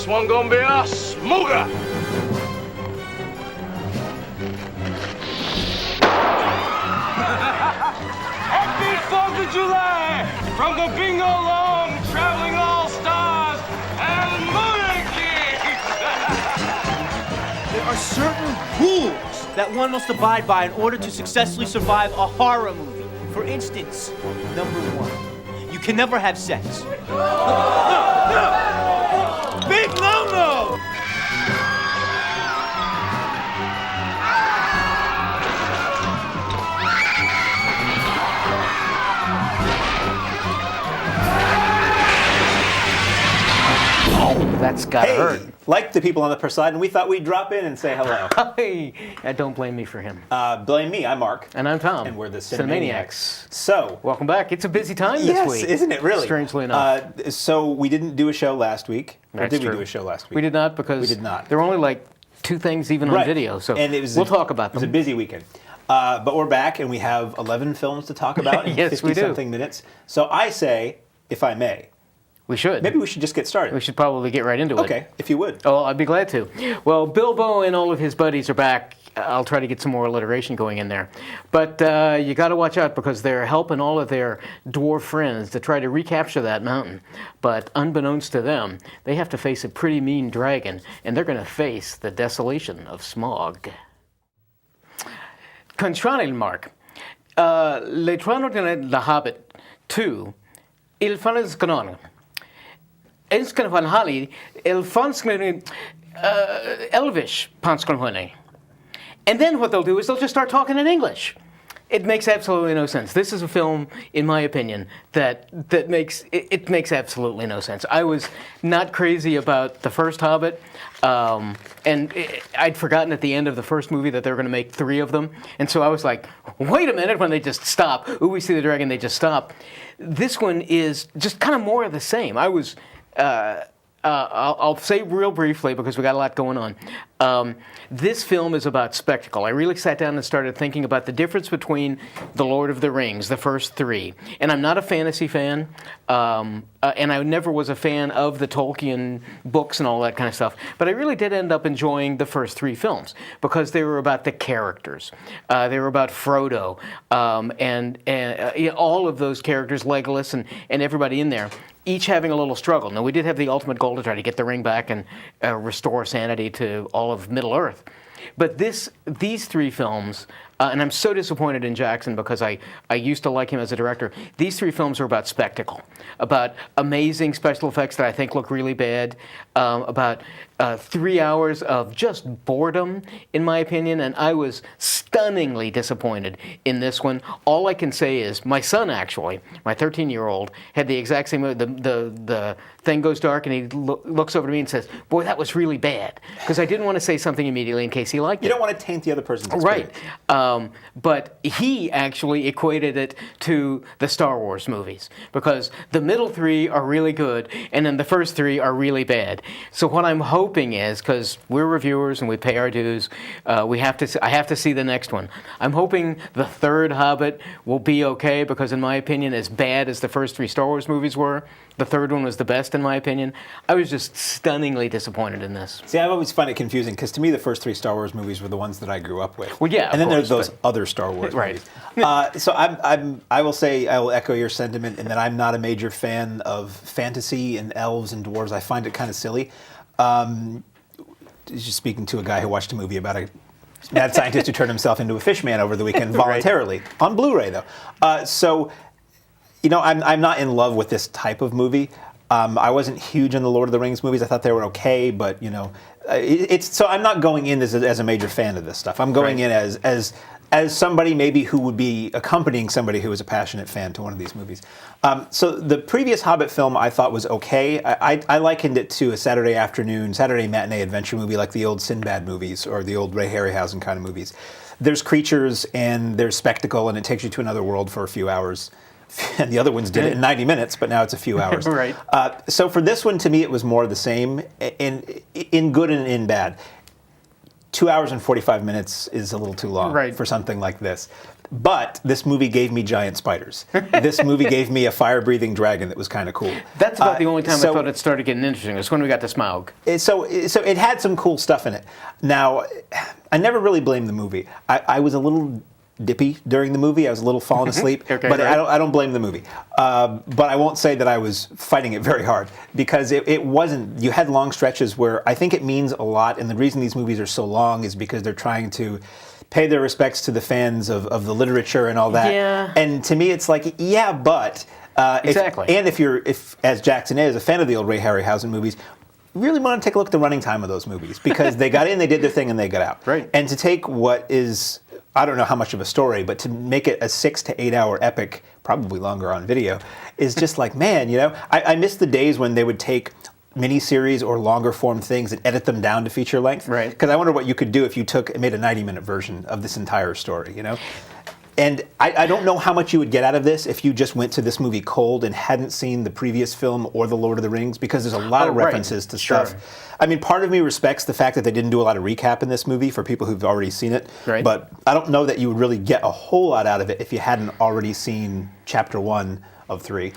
This one gonna be a smoker. Happy 4th of July from the Bingo Long Traveling All-Stars and Mooner Kings. There are certain rules that one must abide by in order to successfully survive a horror movie. For instance, number 1, you can never have sex. Big no-no! That's gotta hurt. Like the people on the per side, and we thought we'd drop in and say hello. Hey, don't blame me for him. Blame me, I'm Mark. And I'm Tom. And we're the Cinemaniacs. So, welcome back. It's a busy time this week. Yes, isn't it really? Strangely enough. So we didn't do a show last week. Or That's did true. we do a show last week? We did not because we did not. There were only like 2 things even on video, so and it was we'll talk about them. It was a busy weekend. But we're back and we have 11 films to talk about in Yes, we do. 50-something minutes. So I say, if I may, we should. maybe we should just get started. We should probably get right into it. Okay, if you would. Oh, I'd be glad to. Well, Bilbo and all of his buddies are back. I'll try to get some more alliteration going in there. But you got to watch out because they're helping all of their dwarf friends to try to recapture that mountain. But unbeknownst to them, they have to face a pretty mean dragon, and they're going to face the desolation of SMAUG. Contranil Mark. Le trono de Hobbit 2. Il fanes canon. Enskan van Hali, el fansklen Elvish pansklen. And then what they'll do is they'll just start talking in English. It makes absolutely no sense. This is a film, in my opinion, that makes absolutely no sense. I was not crazy about the first Hobbit, and I'd forgotten at the end of the first movie that they were going to make 3 of them, and so I was like, wait a minute, when they just stop. Ooh, we see the dragon, they just stop. This one is just kind of more of the same. I was. I'll say real briefly because we got a lot going on. This film is about spectacle. I really sat down and started thinking about the difference between The Lord of the Rings, the first 3. And I'm not a fantasy fan, and I never was a fan of the Tolkien books and all that kind of stuff. But I really did end up enjoying the first 3 films because they were about the characters. They were about Frodo and all of those characters, Legolas and everybody in there, each having a little struggle. Now, we did have the ultimate goal to try to get the ring back and restore sanity to all of Middle-earth. But these 3 films, and I'm so disappointed in Jackson because I used to like him as a director. These 3 films are about spectacle, about amazing special effects that I think look really bad, about 3 hours of just boredom, in my opinion, and I was stunningly disappointed in this one. All I can say is my son, actually, my 13-year-old, had the exact same. The thing goes dark, and he looks over to me and says, "Boy, that was really bad," because I didn't want to say something immediately in case he liked it. You don't want to taint the other person's experience. Right. But he actually equated it to the Star Wars movies because the middle 3 are really good, and then the first 3 are really bad. So what I'm hoping is, because we're reviewers and we pay our dues, I have to see the next one. I'm hoping the 3rd Hobbit will be okay because, in my opinion, as bad as the first 3 Star Wars movies were, the 3rd one was the best, in my opinion. I was just stunningly disappointed in this. See, I always find it confusing because to me the first 3 Star Wars movies were the ones that I grew up with. Well, yeah, and then course, there's those other Star Wars right. movies. So I will say I will echo your sentiment in that I'm not a major fan of fantasy and elves and dwarves. I find it kind of silly. Just speaking to a guy who watched a movie about a mad scientist who turned himself into a fish man over the weekend voluntarily, right. On Blu-ray though. So, you know, I'm not in love with this type of movie. I wasn't huge on the Lord of the Rings movies. I thought they were okay, but you know, so I'm not going in as a major fan of this stuff. I'm going in as somebody maybe who would be accompanying somebody who is a passionate fan to one of these movies. So the previous Hobbit film I thought was okay. I likened it to a Saturday matinee adventure movie like the old Sinbad movies or the old Ray Harryhausen kind of movies. There's creatures and there's spectacle and it takes you to another world for a few hours. And the other ones did it in 90 minutes, but now it's a few hours. Right. So for this one, to me, it was more the same, in good and in bad. 2 hours and 45 minutes is a little too long for something like this. But this movie gave me giant spiders. This movie gave me a fire-breathing dragon that was kind of cool. That's about the only time I thought it started getting interesting. It's when we got to SMAUG. So it had some cool stuff in it. Now, I never really blamed the movie. I was a little dippy during the movie. I was a little falling asleep, Okay, but right. I don't blame the movie. But I won't say that I was fighting it very hard, because it wasn't. You had long stretches where I think it means a lot, and the reason these movies are so long is because they're trying to pay their respects to the fans of the literature and all that. Yeah. And to me, it's like, yeah, but Exactly. if as Jackson is a fan of the old Ray Harryhausen movies, really want to take a look at the running time of those movies, because they got in, they did their thing, and they got out. Right. And to take what is, I don't know how much of a story, but to make it a 6 to 8 hour epic, probably longer on video, is just like, man, you know, I miss the days when they would take miniseries or longer form things and edit them down to feature length. Right. Because I wonder what you could do if you made a 90-minute version of this entire story, you know? And I don't know how much you would get out of this if you just went to this movie cold and hadn't seen the previous film or The Lord of the Rings, because there's a lot of right. references to Sure. stuff. I mean, part of me respects the fact that they didn't do a lot of recap in this movie for people who've already seen it. Right. But I don't know that you would really get a whole lot out of it if you hadn't already seen Chapter 1 of 3.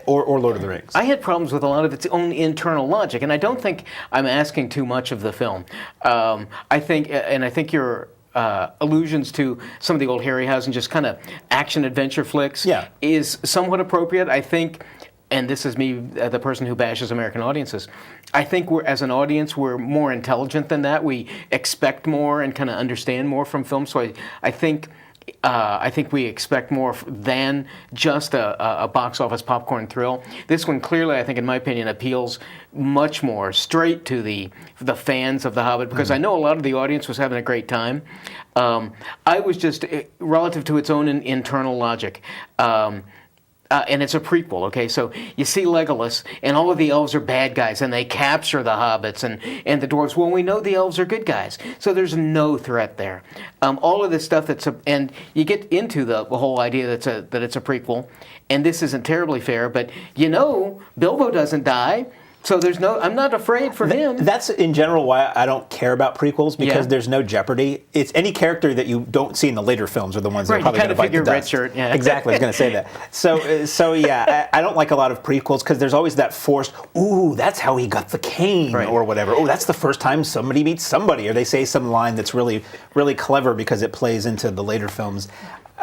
Or Lord of the Rings. I had problems with a lot of its own internal logic, and I don't think I'm asking too much of the film. I think your allusions to some of the old Harryhausen, just kind of action-adventure flicks, Yeah. is somewhat appropriate. I think, and this is me, the person who bashes American audiences, I think as an audience, we're more intelligent than that. We expect more and kind of understand more from film, so I think we expect more than just a box office popcorn thrill. This one clearly, I think, in my opinion, appeals much more straight to the fans of The Hobbit, because I know a lot of the audience was having a great time. I was just, relative to its own internal logic, and it's a prequel, okay? So you see Legolas, and all of the elves are bad guys, and they capture the hobbits and the dwarves. Well, we know the elves are good guys, so there's no threat there. All of this stuff and you get into the whole idea that it's a prequel, and this isn't terribly fair, but you know Bilbo doesn't die. So I'm not afraid for him. That's in general why I don't care about prequels, because Yeah. there's no jeopardy. It's any character that you don't see in the later films are the ones that are Right, probably you going to kinda bite the figure dust. Red Shirt, yeah. Exactly, I was going to say that. So yeah, I don't like a lot of prequels because there's always that forced, ooh, that's how he got the cane, Right. or whatever. Oh, that's the first time somebody meets somebody, or they say some line that's really, really clever because it plays into the later films.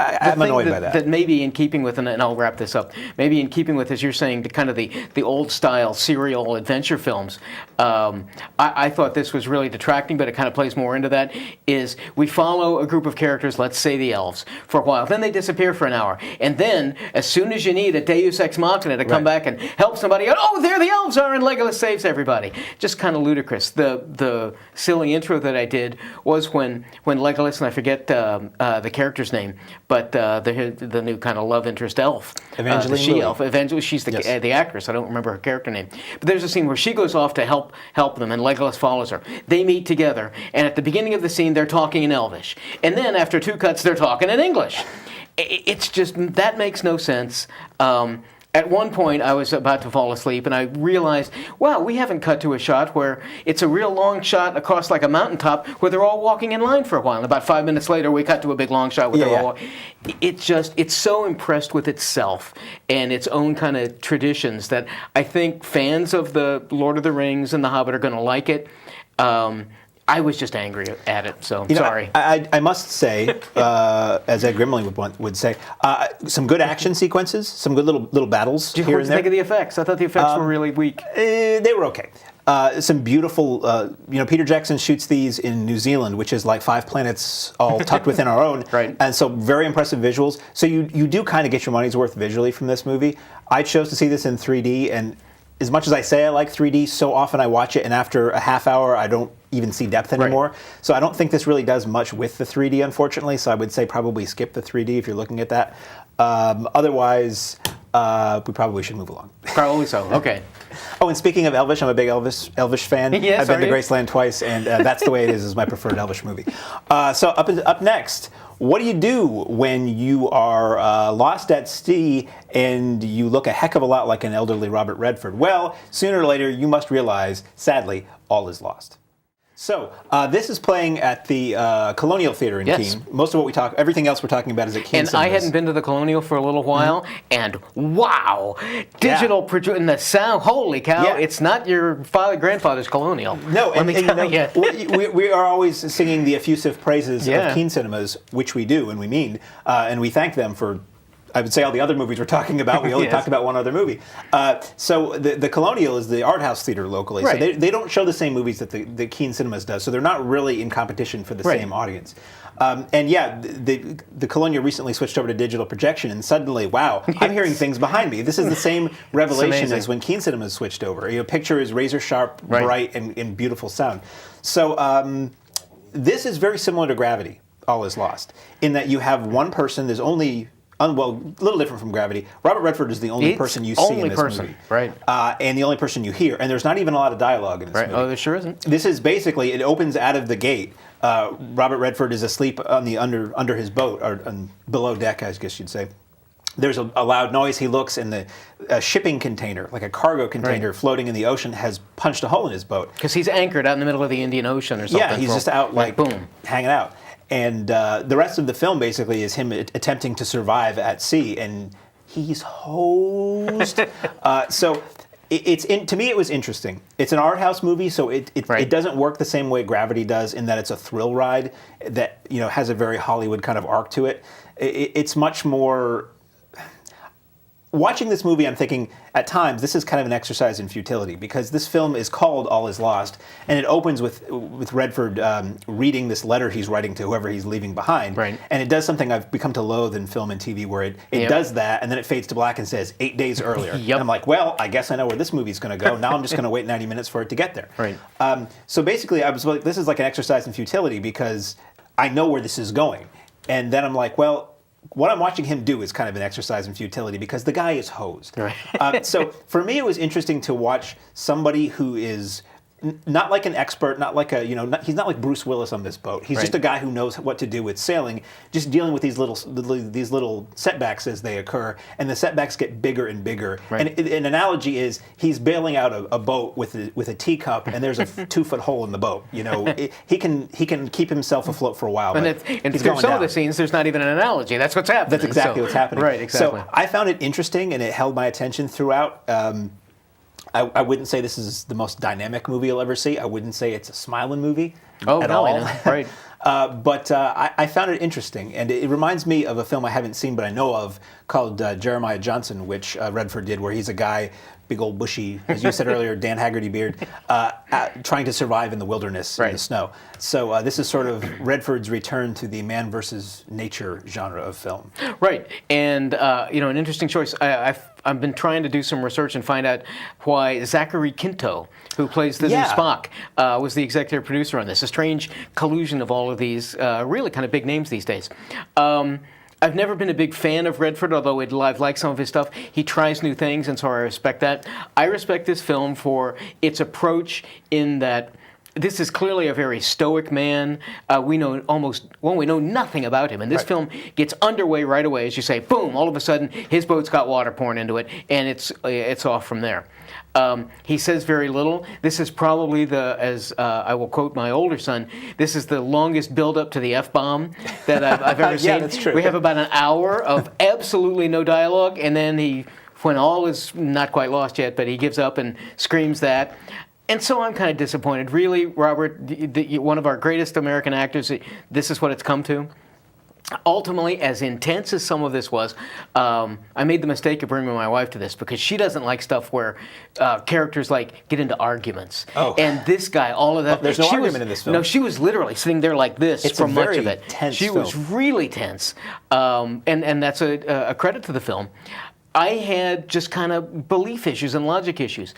I'm annoyed by that. That maybe in keeping with, and I'll wrap this up, maybe in keeping with, as you're saying, the kind of the old style serial adventure films, I thought this was really detracting, but it kind of plays more into that, is we follow a group of characters, let's say the elves, for a while, then they disappear for an hour, and then as soon as you need a deus ex machina to come back and help somebody out, oh, there the elves are, and Legolas saves everybody. Just kind of ludicrous. The silly intro that I did was when Legolas, and I forget the character's name, but the new kind of love interest elf, Evangeline the she-elf, Lilly. she's the Yes. the actress. I don't remember her character name. But there's a scene where she goes off to help them, and Legolas follows her. They meet together, and at the beginning of the scene, they're talking in Elvish, and then after 2 cuts, they're talking in English. It's just, that makes no sense. At one point, I was about to fall asleep, and I realized, wow, we haven't cut to a shot where it's a real long shot across like a mountaintop where they're all walking in line for a while. And about 5 minutes later, we cut to a big long shot where they're all it's so impressed with itself and its own kind of traditions that I think fans of the Lord of the Rings and The Hobbit are going to like it. I was just angry at it, so sorry. I must say, as Ed Grimley would say, some good action sequences, some good little battles Did here you and there. think of the effects? I thought the effects were really weak. They were okay. Some beautiful, Peter Jackson shoots these in New Zealand, which is like 5 planets all tucked within our own. Right. And so very impressive visuals. So you do kind of get your money's worth visually from this movie. I chose to see this in 3D, and as much as I say I like 3D, so often I watch it, and after a half hour, I don't even see depth anymore. Right. So I don't think this really does much with the 3D, unfortunately. So I would say probably skip the 3D if you're looking at that. Otherwise, we probably should move along. Probably so. Okay. Oh, and speaking of Elvish, I'm a big Elvish fan. Yes, I've been are to you? Graceland twice, and That's the Way It Is my preferred Elvish movie. So up next, what do you do when you are lost at sea and you look a heck of a lot like an elderly Robert Redford? Well, sooner or later, you must realize, sadly, all is lost. So this is playing at the Colonial Theater in Yes. Keene. Most of what we talk, everything else we're talking about is at Keene. And I hadn't been to the Colonial for a little while, and wow, digital and the sound, holy cow, Yeah. it's not your grandfather's Colonial. No, Let and me you tell know, you. we are always singing the effusive praises Yeah. of Keene cinemas, which we do and we mean, and we thank them for. I would say all the other movies we're talking about. We only Yes. talked about one other movie. So the Colonial is the art house theater locally. Right. So they don't show the same movies that the Keene Cinemas does. So they're not really in competition for the Right. same audience. And yeah, the Colonial recently switched over to digital projection, and suddenly, wow, I'm hearing things behind me. This is the same revelation amazing. as when Keene Cinemas switched over. You know, picture is razor sharp, Right. bright, and beautiful sound. So this is very similar to Gravity, All Is Lost, in that you have one person. There's only well, a little different from Gravity. Robert Redford is the only It's person you see only in this person, movie, right. and the only person you hear. And there's not even a lot of dialogue in this Right. movie. Oh, there sure isn't. This is basically, it opens out of the gate. Robert Redford is asleep on the under his boat, or below deck, I guess you'd say. There's a loud noise. He looks, and a shipping container, like a cargo container, Right. floating in the ocean, has punched a hole in his boat. Because he's anchored out in the middle of the Indian Ocean or something. Yeah, he's for- just out like boom. hanging out. And the rest of the film basically is him attempting to survive at sea, and he's hosed. So to me, it was interesting. It's an art house movie, so it Right. doesn't work the same way Gravity does, in that it's a thrill ride that has a very Hollywood kind of arc to it. It's much more. Watching this movie, I'm thinking, at times, this is kind of an exercise in futility, because this film is called All Is Lost, and it opens with Redford reading this letter he's writing to whoever he's leaving behind. Right. And it does something I've become to loathe in film and TV, where it Yep. does that, and then it fades to black and says, 8 days earlier. Yep. And I'm like, well, I guess I know where this movie's going to go. Now I'm just going to wait 90 minutes for it to get there. Right. So basically, I was like, this is like an exercise in futility, because I know where this is going. And then I'm like, well, what I'm watching him do is kind of an exercise in futility, because the guy is hosed. Right. So for me, it was interesting to watch somebody who is not like an expert, not like he's not like Bruce Willis on this boat. He's just Right. a guy who knows what to do with sailing, just dealing with these little setbacks as they occur, and the setbacks get bigger and bigger. Right. And an analogy is he's bailing out a boat with a teacup, and there's a 2-foot hole in the boat. He can keep himself afloat for a while. And, but and he's through going some down. of the scenes, there's not even an analogy. That's what's happening. That's exactly what's happening. Right, exactly. So I found it interesting, and it held my attention throughout. I wouldn't say this is the most dynamic movie you'll ever see. I wouldn't say it's a smiling movie at all. No. Right. But I found it interesting, and it reminds me of a film I haven't seen but I know of called Jeremiah Johnson, which Redford did, where he's a guy, big old bushy, as you said earlier, Dan Haggerty beard, trying to survive in the wilderness in the snow. So this is sort of Redford's return to the man versus nature genre of film. Right, and an interesting choice. I've been trying to do some research and find out why Zachary Quinto, who plays the new Spock, was the executive producer on this. A strange collusion of all of these really kind of big names these days. I've never been a big fan of Redford, although I've liked some of his stuff. He tries new things, and so I respect that. I respect this film for its approach in that this is clearly a very stoic man. We know nothing about him. And this film gets underway right away. As you say, boom, all of a sudden, his boat's got water pouring into it, and it's off from there. He says very little. This is probably as I will quote my older son, this is the longest build-up to the F-bomb that I've ever seen. Yeah, that's true. We have about an hour of absolutely no dialogue, and then when all is not quite lost yet, but he gives up and screams that. And so I'm kind of disappointed. Really, Robert, one of our greatest American actors, this is what it's come to. Ultimately, as intense as some of this was, I made the mistake of bringing my wife to this because she doesn't like stuff where characters get into arguments. Oh. And this guy, all of that. There's no argument in this film. No, she was literally sitting there like this It's for a much very of it. tense She was film. really tense, and that's a credit to the film. I had just kind of belief issues and logic issues.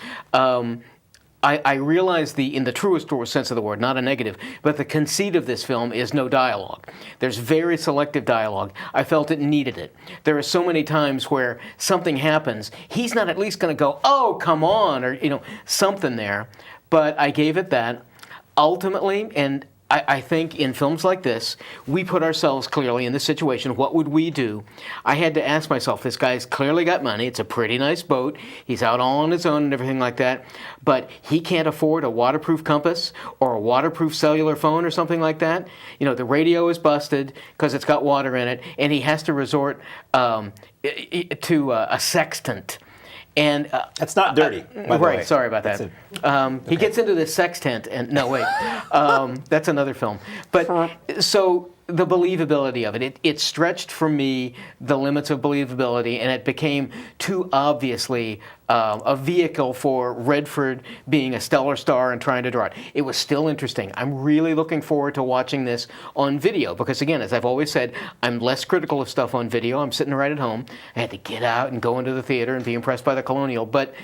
I realize in the truest sense of the word, not a negative, but the conceit of this film is no dialogue. There's very selective dialogue. I felt it needed it. There are so many times where something happens, he's not at least going to go, oh, come on, or something there. But I gave it that. Ultimately, and I think in films like this, we put ourselves clearly in this situation. What would we do? I had to ask myself, this guy's clearly got money. It's a pretty nice boat. He's out all on his own and everything like that. But he can't afford a waterproof compass or a waterproof cellular phone or something like that. You know, the radio is busted because it's got water in it, and he has to resort to a sextant. And That's not dirty, by the way. Right, sorry about that. He gets into this sex tent, and no, wait, that's another film. But so the believability of it, it stretched for me the limits of believability, and it became too obviously a vehicle for Redford being a stellar star and trying to draw it. It was still interesting. I'm really looking forward to watching this on video because, again, as I've always said, I'm less critical of stuff on video. I'm sitting right at home. I had to get out and go into the theater and be impressed by the Colonial. But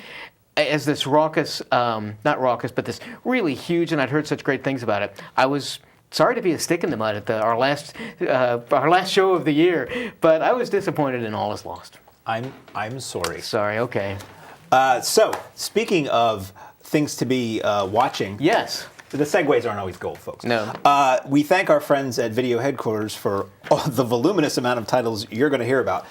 as this raucous, not raucous, but this really huge, and I'd heard such great things about it, I was sorry to be a stick in the mud at our last show of the year, but I was disappointed in All Is Lost. I'm sorry. Sorry, okay. So, speaking of things to be watching. Yes. The segues aren't always gold, folks. No. We thank our friends at Video Headquarters for the voluminous amount of titles you're going to hear about.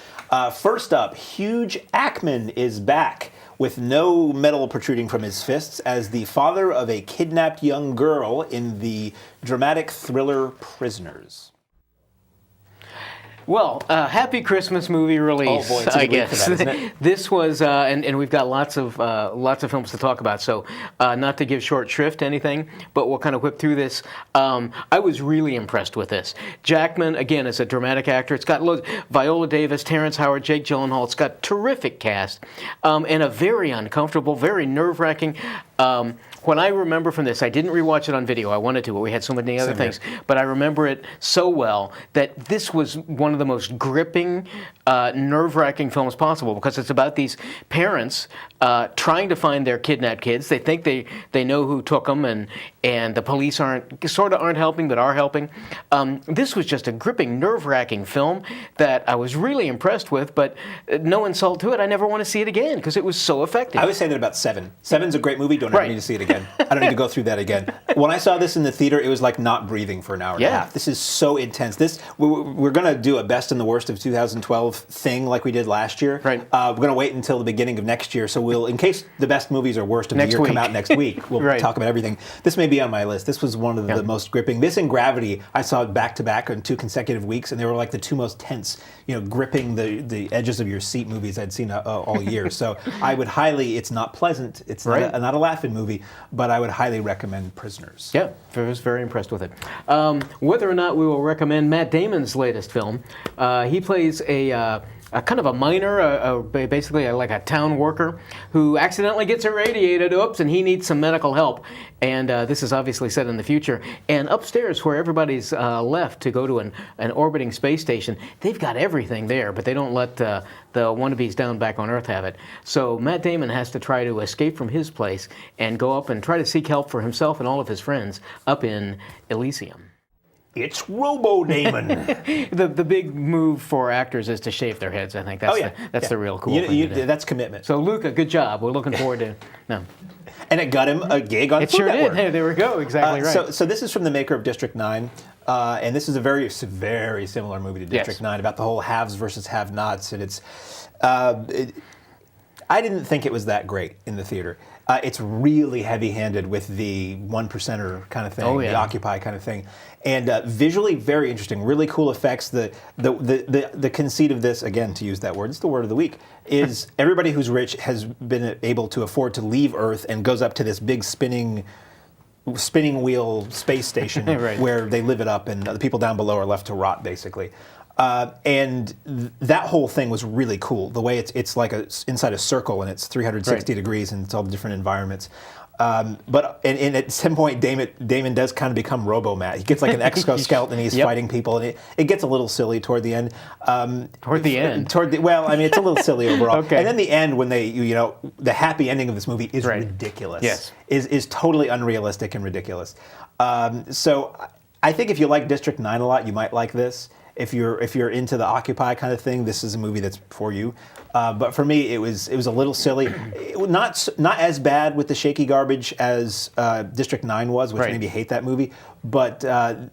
First up, Hugh Jackman is back with no metal protruding from his fists as the father of a kidnapped young girl in the dramatic thriller Prisoners. Well, happy Christmas movie release, oh boy, it's a I good week guess. for that, isn't it? This was, and we've got lots of films to talk about. So, not to give short shrift to anything, but we'll kind of whip through this. I was really impressed with this. Jackman, again, is a dramatic actor. It's got Viola Davis, Terrence Howard, Jake Gyllenhaal. It's got terrific cast, and a very uncomfortable, very nerve-wracking. When I remember from this, I didn't rewatch it on video. I wanted to, but we had so many other things. But I remember it so well that this was one of the most gripping, nerve-wracking films possible because it's about these parents trying to find their kidnapped kids. They think they know who took them, and the police aren't helping, but are helping. This was just a gripping, nerve-wracking film that I was really impressed with. But no insult to it, I never want to see it again because it was so effective. I was saying that about Seven. Seven's a great movie. Don't ever need to see it again. I don't need to go through that again. When I saw this in the theater, it was like not breathing for an hour and a half. This is so intense. We're going to do a best and the worst of 2012 thing like we did last year. Right. We're going to wait until the beginning of next year. So we'll, in case the best movies or worst of the year come out next week, we'll talk about everything. This may be on my list. This was one of the most gripping. This and Gravity, I saw it back to back on 2 consecutive weeks, and they were like the 2 most tense, gripping the edges of your seat movies I'd seen all year. So I would highly, it's not pleasant, it's not a laughing movie, but I would highly recommend Prisoners. Yeah, I was very impressed with it. Whether or not we will recommend Matt Damon's latest film, he plays a kind of a miner, basically like a town worker who accidentally gets irradiated, and he needs some medical help. And this is obviously set in the future. And upstairs, where everybody's left to go to an orbiting space station, they've got everything there, but they don't let the wannabes down back on Earth have it. So Matt Damon has to try to escape from his place and go up and try to seek help for himself and all of his friends up in Elysium. It's Robo-Damon. The big move for actors is to shave their heads. I think that's the real cool thing to do. That's commitment. So Luca, good job. We're looking forward to And it got him a gig on Food Network. Network. Hey, there we go. Exactly right. So this is from the maker of District 9. And this is a very similar movie to District 9 about the whole haves versus have-nots. And it's, I didn't think it was that great in the theater. It's really heavy-handed with the 1%er kind of thing, the Occupy kind of thing. And visually very interesting, really cool effects. The conceit of this, again, to use that word, it's the word of the week, is everybody who's rich has been able to afford to leave Earth and goes up to this big spinning wheel space station where they live it up, and the people down below are left to rot, basically. And that whole thing was really cool. The way it's like inside a circle, and it's 360 degrees, and it's all different environments. But at some point, Damon does kind of become Robo-Matt. He gets like an exoskeleton, and he's fighting people, and it gets a little silly toward the end. Well, I mean, it's a little silly overall. And then the end, when the happy ending of this movie is ridiculous. Yes. Is totally unrealistic and ridiculous. So I think if you like District 9 a lot, you might like this. if you're into the Occupy kind of thing, this is a movie that's for you. But for me, it was a little silly. Not as bad with the shaky garbage as District 9 was, which made me hate that movie. But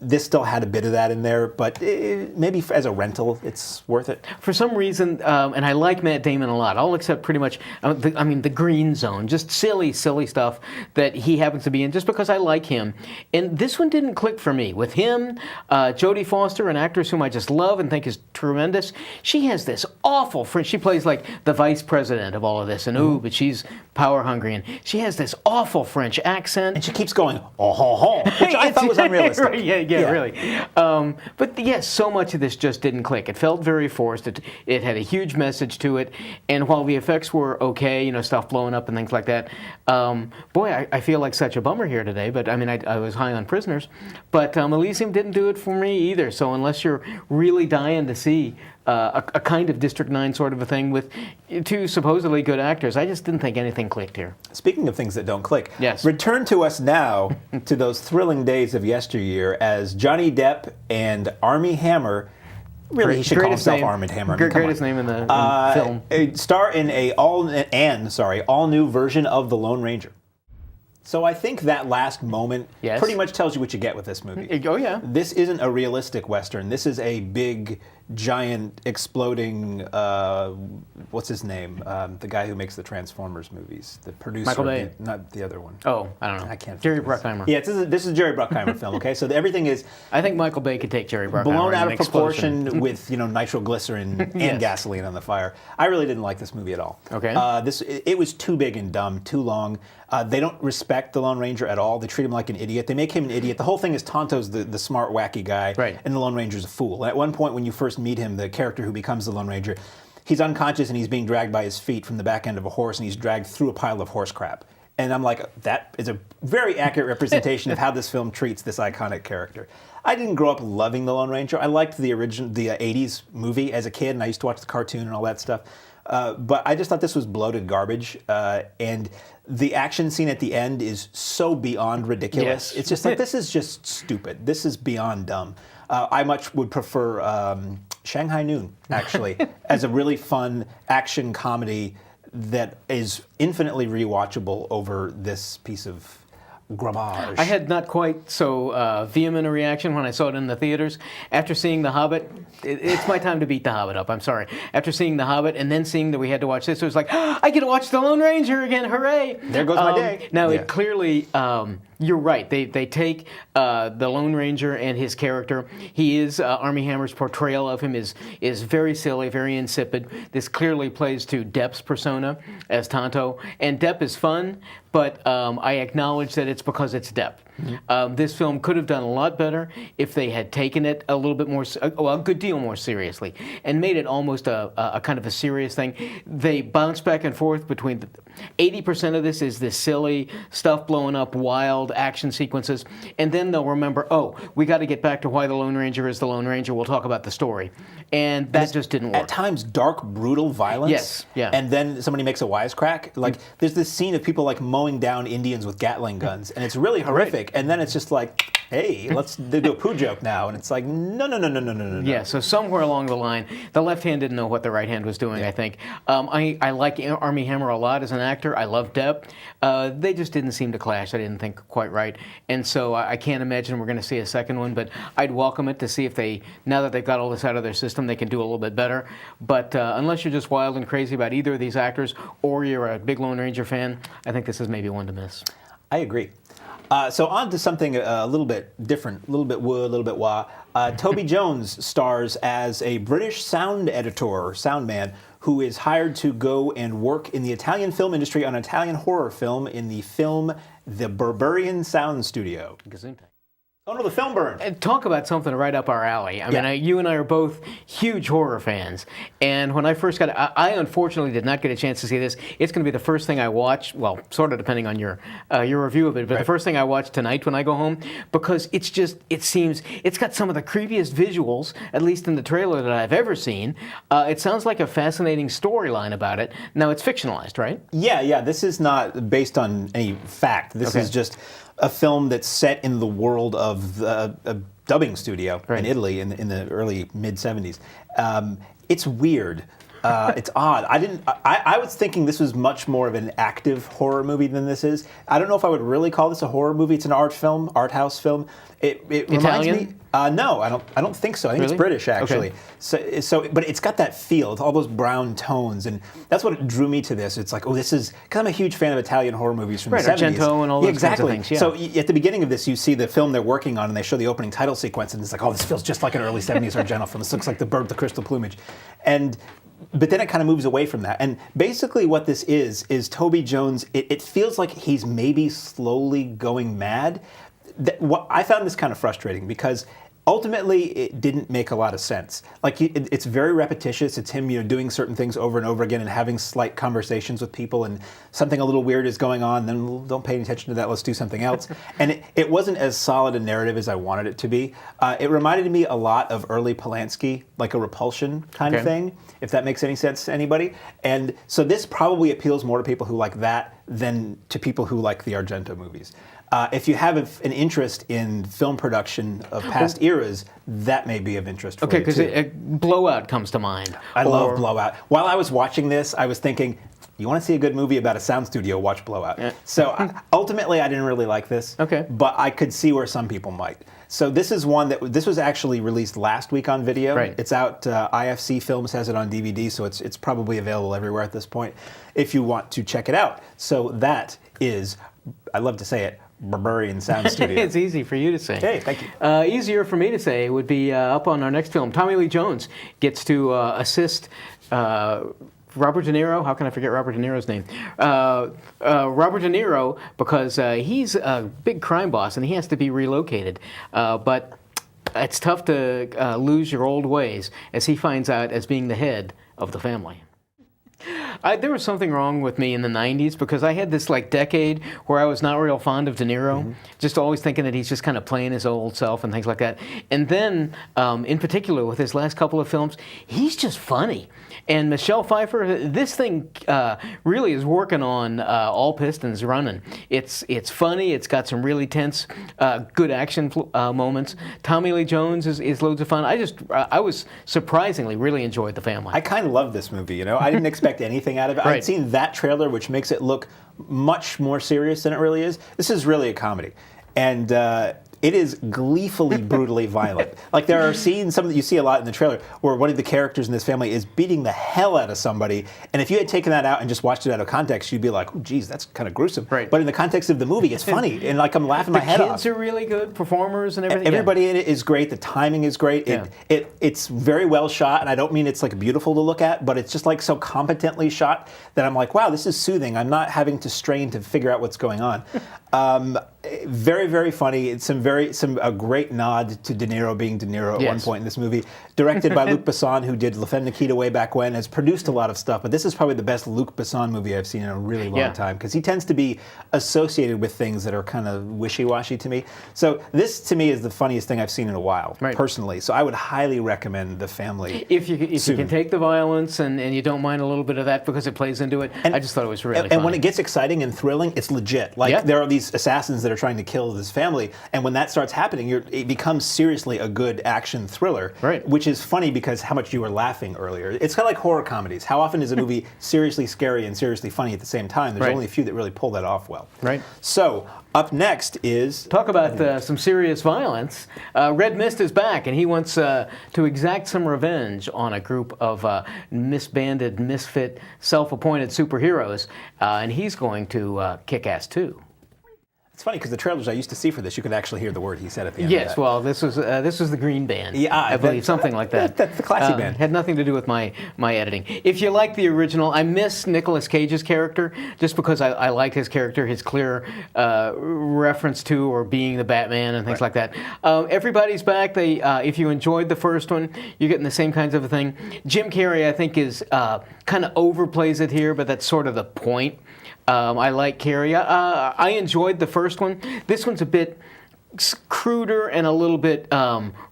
this still had a bit of that in there. But maybe as a rental, it's worth it. For some reason, and I like Matt Damon a lot, all except pretty much, the Green Zone, just silly stuff that he happens to be in, just because I like him. And this one didn't click for me. With him, Jodie Foster, an actress whom I just love and think is tremendous, she has this awful French. She plays like the vice president of all of this, and but she's power hungry, and she has this awful French accent. And she keeps going, oh, ho, ho, which I thought was unrealistic. yeah, really. But yes, so much of this just didn't click. It felt very forced. It had a huge message to it, and while the effects were okay, stuff blowing up and things like that, boy, I feel like such a bummer here today, but I mean, I was high on Prisoners, but Elysium didn't do it for me either, so unless you're really dying to see a kind of District 9 sort of a thing with two supposedly good actors, I just didn't think anything clicked here. Speaking of things that don't click, yes. Return to us now to those thrilling days of yesteryear as Johnny Depp and Armie Hammer. Really, he should call himself Armie Hammer. Greatest name in the film. Star in a all new version of The Lone Ranger. So I think that last moment pretty much tells you what you get with this movie. Oh, yeah. This isn't a realistic Western. This is a big, giant, exploding, what's his name? The guy who makes the Transformers movies. The producer. Michael Bay. Not the other one. Oh, I don't know. I can't. Jerry Bruckheimer. Yeah, this is a Jerry Bruckheimer film, okay? So everything is... I think Michael Bay could take Jerry Bruckheimer blown out in of proportion with, nitroglycerin and gasoline on the fire. I really didn't like this movie at all. Okay. It was too big and dumb, too long. They don't respect the Lone Ranger at all. They treat him like an idiot. They make him an idiot. The whole thing is Tonto's the smart, wacky guy, and the Lone Ranger's a fool. And at one point, when you first meet him, the character who becomes the Lone Ranger, he's unconscious and he's being dragged by his feet from the back end of a horse, and he's dragged through a pile of horse crap. And I'm like, that is a very accurate representation of how this film treats this iconic character. I didn't grow up loving the Lone Ranger. I liked the 80s movie as a kid, and I used to watch the cartoon and all that stuff. But I just thought this was bloated garbage, and the action scene at the end is so beyond ridiculous. Yes. It's just like, this is just stupid. This is beyond dumb. I much would prefer Shanghai Noon, actually, as a really fun action comedy that is infinitely rewatchable over this piece of garbage. I had not quite so vehement a reaction when I saw it in the theaters. After seeing The Hobbit, it's my time to beat The Hobbit up, I'm sorry. After seeing The Hobbit and then seeing that we had to watch this, it was like, I get to watch The Lone Ranger again, hooray! There goes my day. Now, it clearly, you're right, they take the Lone Ranger and his character. He is, Armie Hammer's portrayal of him is very silly, very insipid. This clearly plays to Depp's persona as Tonto, and Depp is fun, but I acknowledge that it's because it's Depp. Mm-hmm. This film could have done a lot better if they had taken it a little bit more, a good deal more seriously, and made it almost a kind of a serious thing. They bounce back and forth between 80% of this is this silly stuff blowing up, wild action sequences, and then they'll remember, we got to get back to why the Lone Ranger is the Lone Ranger. We'll talk about the story, and that just didn't work. At times, dark, brutal violence. Yes, yeah. And then somebody makes a wisecrack. Like, there's this scene of people like mowing down Indians with Gatling guns, and it's really horrific. And then it's just like, hey, let's do a poo joke now. And it's like, no. Yeah, so somewhere along the line, the left hand didn't know what the right hand was doing, I think. I like Armie Hammer a lot as an actor. I love Depp. They just didn't seem to clash. I didn't think quite right. And so I can't imagine we're going to see a second one, but I'd welcome it to see if they, now that they've got all this out of their system, they can do a little bit better. But unless you're just wild and crazy about either of these actors, or you're a big Lone Ranger fan, I think this is maybe one to miss. I agree. So on to something a little bit different, a little bit woo, a little bit wah. Toby Jones stars as a British sound editor or sound man who is hired to go and work in the Italian film industry on an Italian horror film in the film The BERBERIAN Sound Studio. Oh no, the film burned. Talk about something right up our alley. I mean, you and I are both huge horror fans. And when I first got it, I unfortunately did not get a chance to see this. It's going to be the first thing I watch, well, sort of depending on your review of it, but the first thing I watch tonight when I go home, because it's just, it seems, it's got some of the creepiest visuals, at least in the trailer that I've ever seen. It sounds like a fascinating storyline about it. Now, it's fictionalized, right? Yeah, this is not based on any fact. This is just a film that's set in the world of a dubbing studio in Italy in the early mid 70s. It's weird. It's odd. I was thinking this was much more of an active horror movie than this is. I don't know if I would really call this a horror movie. It's an art house film. It reminds me. No, I don't think so. I think it's British actually. Okay. So, but it's got that feel. It's all those brown tones, and that's what drew me to this. It's like, oh, this is because I'm a huge fan of Italian horror movies from the 70s. Argento and all those kinds of things. Yeah. So at the beginning of this, you see the film they're working on, and they show the opening title sequence, and it's like, oh, this feels just like an early 70s Argento film. This looks like The Bird with the Crystal Plumage, but then it kind of moves away from that. And basically what this is Toby Jones, it feels like he's maybe slowly going mad. I found this kind of frustrating because ultimately it didn't make a lot of sense. Like it's very repetitious. It's him, doing certain things over and over again and having slight conversations with people, and something a little weird is going on, then don't pay any attention to that, let's do something else. And it wasn't as solid a narrative as I wanted it to be. It reminded me a lot of early Polanski, like a Repulsion kind of thing, if that makes any sense to anybody. And so this probably appeals more to people who like that than to people who like the Argento movies. If you have an interest in film production of past eras, that may be of interest for you. Okay, because Blowout comes to mind. I love Blowout. While I was watching this, I was thinking, you want to see a good movie about a sound studio, watch Blowout. Yeah. So ultimately, I didn't really like this. Okay. But I could see where some people might. So this is one this was actually released last week on video. Right. It's out. IFC Films has it on DVD, so it's probably available everywhere at this point if you want to check it out. So that is, I love to say it, Berberian Sound Studio. It's easy for you to say. Hey, thank you. Easier for me to say would be up on our next film. Tommy Lee Jones gets to assist Robert De Niro. How can I forget Robert De Niro's name? Robert De Niro, because he's a big crime boss and he has to be relocated. But it's tough to lose your old ways, as he finds out as being the head of the family. There was something wrong with me in the 90s because I had this decade where I was not real fond of De Niro, just always thinking that he's just kind of playing his old self and things like that. And then, in particular, with his last couple of films, he's just funny. And Michelle Pfeiffer, this thing really is working on all pistons running. It's funny. It's got some really tense, good action moments. Tommy Lee Jones is loads of fun. I was surprisingly really enjoyed The Family. I kind of love this movie. I didn't expect anything out of it. Right. I'd seen that trailer, which makes it look much more serious than it really is. This is really a comedy, and it is gleefully, brutally violent. Like there are scenes, some that you see a lot in the trailer, where one of the characters in this family is beating the hell out of somebody, and if you had taken that out and just watched it out of context, you'd be like, oh, geez, that's kind of gruesome. Right. But in the context of the movie, it's funny, and I'm laughing my head off. The kids are really good performers and everything. Everybody in it is great. The timing is great. It's very well shot, and I don't mean it's beautiful to look at, but it's just so competently shot that I'm like, wow, this is soothing. I'm not having to strain to figure out what's going on. Very, very funny. It's a great nod to De Niro being De Niro at one point in this movie. Directed by Luc Besson, who did La Femme Nikita way back when, has produced a lot of stuff, but this is probably the best Luc Besson movie I've seen in a really long time, because he tends to be associated with things that are kind of wishy-washy to me. So this, to me, is the funniest thing I've seen in a while, personally. So I would highly recommend The Family. If you can take the violence and you don't mind a little bit of that because it plays into it, I just thought it was really funny. And when it gets exciting and thrilling, it's legit. There are these assassins that are trying to kill this family, and when that starts happening, it becomes seriously a good action thriller, which is funny because how much you were laughing earlier. It's kind of like horror comedies. How often is a movie seriously scary and seriously funny at the same time? There's only a few that really pull that off well. So, up next is... Talk about some serious violence. Red Mist is back, and he wants to exact some revenge on a group of misbanded, misfit, self-appointed superheroes, and he's going to kick ass too. It's funny because the trailers I used to see for this, you could actually hear the word he said at the end. Yes, well, this was the Green Band. Yeah, I believe something like that. That's the classy band. Had nothing to do with my editing. If you like the original, I miss Nicolas Cage's character just because I like his character, his clear reference to or being the Batman and things like that. Everybody's back. If you enjoyed the first one, you're getting the same kinds of a thing. Jim Carrey, I think, is kind of overplays it here, but that's sort of the point. I like Carrey. I enjoyed the first one. This one's a bit cruder and a little bit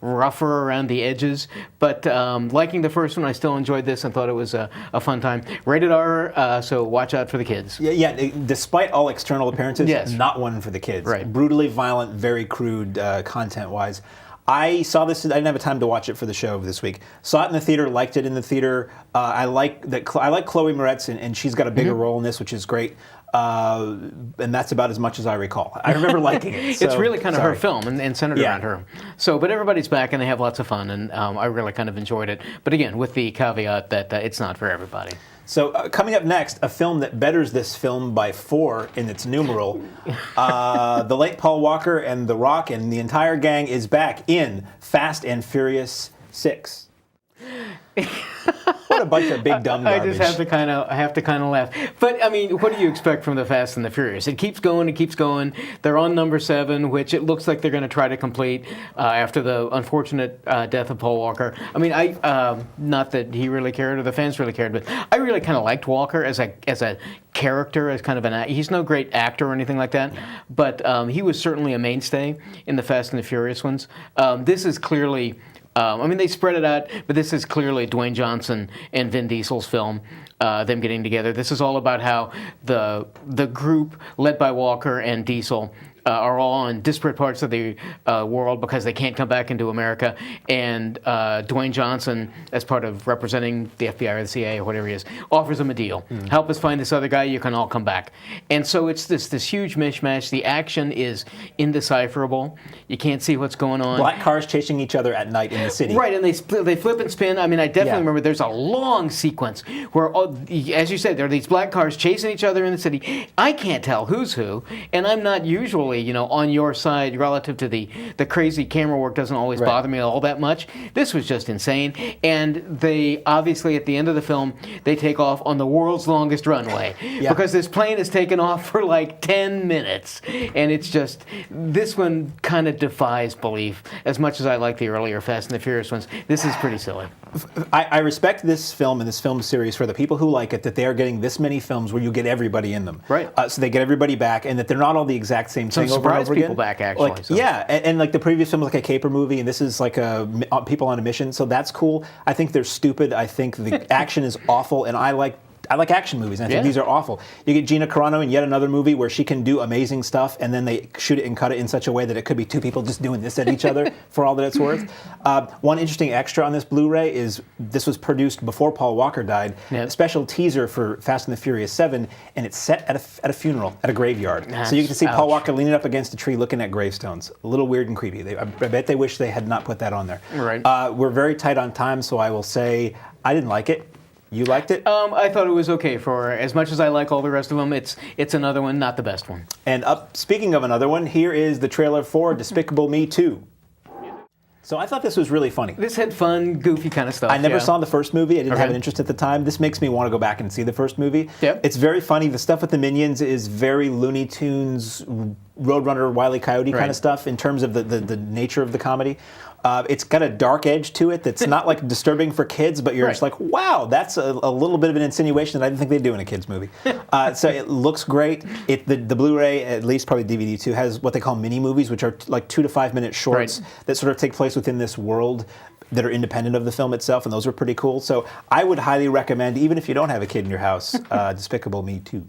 rougher around the edges, but liking the first one, I still enjoyed this and thought it was a fun time. Rated R, so watch out for the kids. Yeah, despite all external appearances, Yes. not one for the kids. Right. Brutally violent, very crude content-wise. I saw this. I didn't have time to watch it for the show this week. Saw it in the theater. Liked it in the theater. I like Chloe Moretz, and she's got a bigger role in this, which is great. And that's about as much as I recall. I remember liking it. So, it's really kind of her sorry. film and centered Yeah. around her. So, but everybody's back and they have lots of fun, and I really kind of enjoyed it. But again, with the caveat that it's not for everybody. So coming up next, a film that betters this film by 4 in its numeral. The late Paul Walker and The Rock and the entire gang is back in Fast and Furious 6. What a bunch of big dumb garbage. I just have to kind of laugh. But I mean, what do you expect from the Fast and the Furious? It keeps going. It keeps going. They're on number 7, which it looks like they're going to try to complete after the unfortunate death of Paul Walker. I mean, not that he really cared or the fans really cared, but I really kind of liked Walker as a character, as kind of he's no great actor or anything like that, but he was certainly a mainstay in the Fast and the Furious ones. This is clearly. I mean, they spread it out, but this is clearly Dwayne Johnson and Vin Diesel's film, them getting together. This is all about how the group led by Walker and Diesel are all in disparate parts of the world because they can't come back into America. And Dwayne Johnson, as part of representing the FBI or the CIA or whatever he is, offers them a deal. Help us find this other guy, you can all come back. And so it's this huge mishmash. The action is indecipherable. You can't see what's going on. Black cars chasing each other at night in the city. Right, and they flip and spin. I mean, I definitely Yeah. remember there's a long sequence where, as you said, there are these black cars chasing each other in the city. I can't tell who's who, and I'm not usually, on your side relative to the crazy camera work doesn't always Right. bother me all that much. This was just insane. And they, obviously, at the end of the film, they take off on the world's longest runway because this plane has taken off for like 10 minutes. And it's just, this one kind of defies belief. As much as I like the earlier Fast and the Furious ones, this is pretty silly. I respect this film and this film series for the people who like it, that they are getting this many films where you get everybody in them. Right. So they get everybody back, and that they're not all the exact same thing over and surprise over again. people back, actually, Like, so. Yeah, and like the previous film was like a caper movie, and this is like people on a mission, so that's cool. I think they're stupid. I think the action is awful, and I like action movies, and I think these are awful. You get Gina Carano in yet another movie where she can do amazing stuff, and then they shoot it and cut it in such a way that it could be two people just doing this at each other for all that it's worth. One interesting extra on this Blu-ray is this was produced before Paul Walker died. Yep. A special teaser for Fast and the Furious 7, and it's set at a funeral, at a graveyard. So you can see Paul Walker leaning up against a tree looking at gravestones. A little weird and creepy. I bet they wish they had not put that on there. Right. We're very tight on time, so I will say I didn't like it. You liked it? I thought it was okay for as much as I like all the rest of them. It's another one, not the best one. And speaking of another one, here is the trailer for Despicable Me 2. So I thought this was really funny. This had fun, goofy kind of stuff. I never saw the first movie. I didn't have Okay. an interest at the time. This makes me want to go back and see the first movie. Yep. It's very funny. The stuff with the Minions is very Looney Tunes, Roadrunner, Wile E. Coyote kind Right. of stuff in terms of the nature of the comedy. It's got a dark edge to it that's not like disturbing for kids, but you're just like, wow, that's a little bit of an insinuation that I didn't think they'd do in a kids movie. So it looks great. The Blu-ray, at least probably DVD too, has what they call mini movies, which are like 2 to 5 minute shorts that sort of take place within this world that are independent of the film itself, and those are pretty cool. So I would highly recommend, even if you don't have a kid in your house, Despicable Me 2.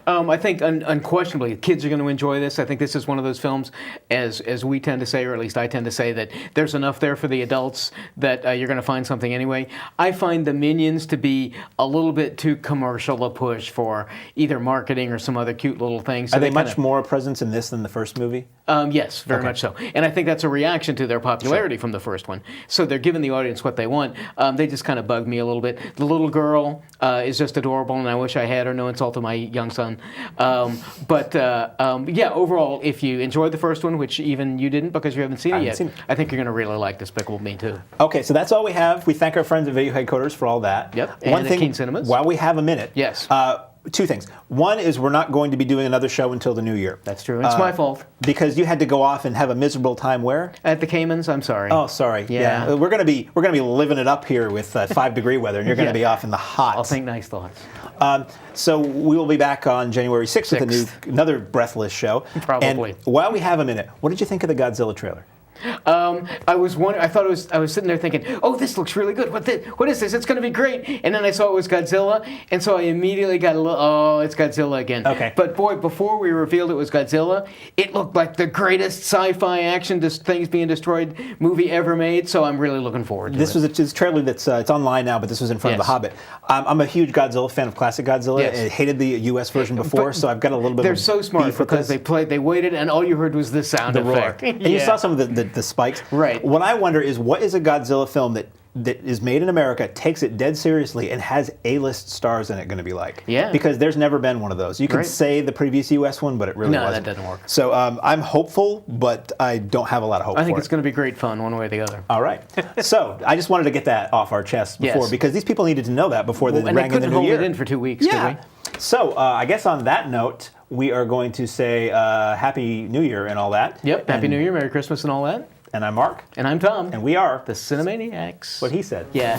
I think unquestionably kids are going to enjoy this. I think this is one of those films, as we tend to say, or at least I tend to say, that there's enough there for the adults that you're going to find something anyway. I find the Minions to be a little bit too commercial a push for either marketing or some other cute little things. So Are they much more a presence in this than the first movie? Yes, very much so. And I think that's a reaction to their popularity from the first one. So they're giving the audience what they want. They just kind of bug me a little bit. The little girl is just adorable, and I wish I had her. No insult to my young son. Yeah, overall, if you enjoyed the first one, which even you didn't because you haven't seen it yet, I think you're going to really like Despicable Me too. Okay, so that's all we have. We thank our friends at Video Headquarters for all that. Yep, One and at thing, Keene Cinemas. while we have a minute, Yes. two things. One is we're not going to be doing another show until the new year. That's true. It's my fault. Because you had to go off and have a miserable time where? At the Caymans, I'm sorry. Oh, sorry. Yeah. We're gonna be living it up here with 5-degree weather, and you're gonna be off in the hot. I'll think nice thoughts. So we will be back on January 6th with another Breathless show. Probably. And while we have a minute, what did you think of the Godzilla trailer? I was sitting there thinking, oh, this looks really good. What is this? It's going to be great. And then I saw it was Godzilla, and so I immediately got a little, oh, it's Godzilla again. Okay. But boy, before we revealed it was Godzilla, it looked like the greatest sci-fi action, things being destroyed movie ever made. So I'm really looking forward to it. This was a trailer that's it's online now, but this was in front of The Hobbit. I'm a huge Godzilla fan of classic Godzilla. Yes. I hated the U.S. version before, so I've got a little bit. They're of so smart beef with because this. they waited, and all you heard was the sound The roar. effect. And you saw some of the spikes. Right. What I wonder is, what is a Godzilla film that is made in America, takes it dead seriously, and has A-list stars in it going to be like? Yeah. Because there's never been one of those. You can Right. say the previous U.S. one, but it really wasn't. No, that doesn't work. So I'm hopeful, but I don't have a lot of hope I think for it's it. going to be great fun one way or the other. All right. So I just wanted to get that off our chest before, Yes. because these people needed to know that before they And they rang in the couldn't new hold year. it in for 2 weeks, Yeah. could we? So I guess on that note, we are going to say Happy New Year and all that. Yep. Happy New Year, Merry Christmas, and all that. And I'm Mark. And I'm Tom. And we are the Cinemaniacs. what he said. Yeah.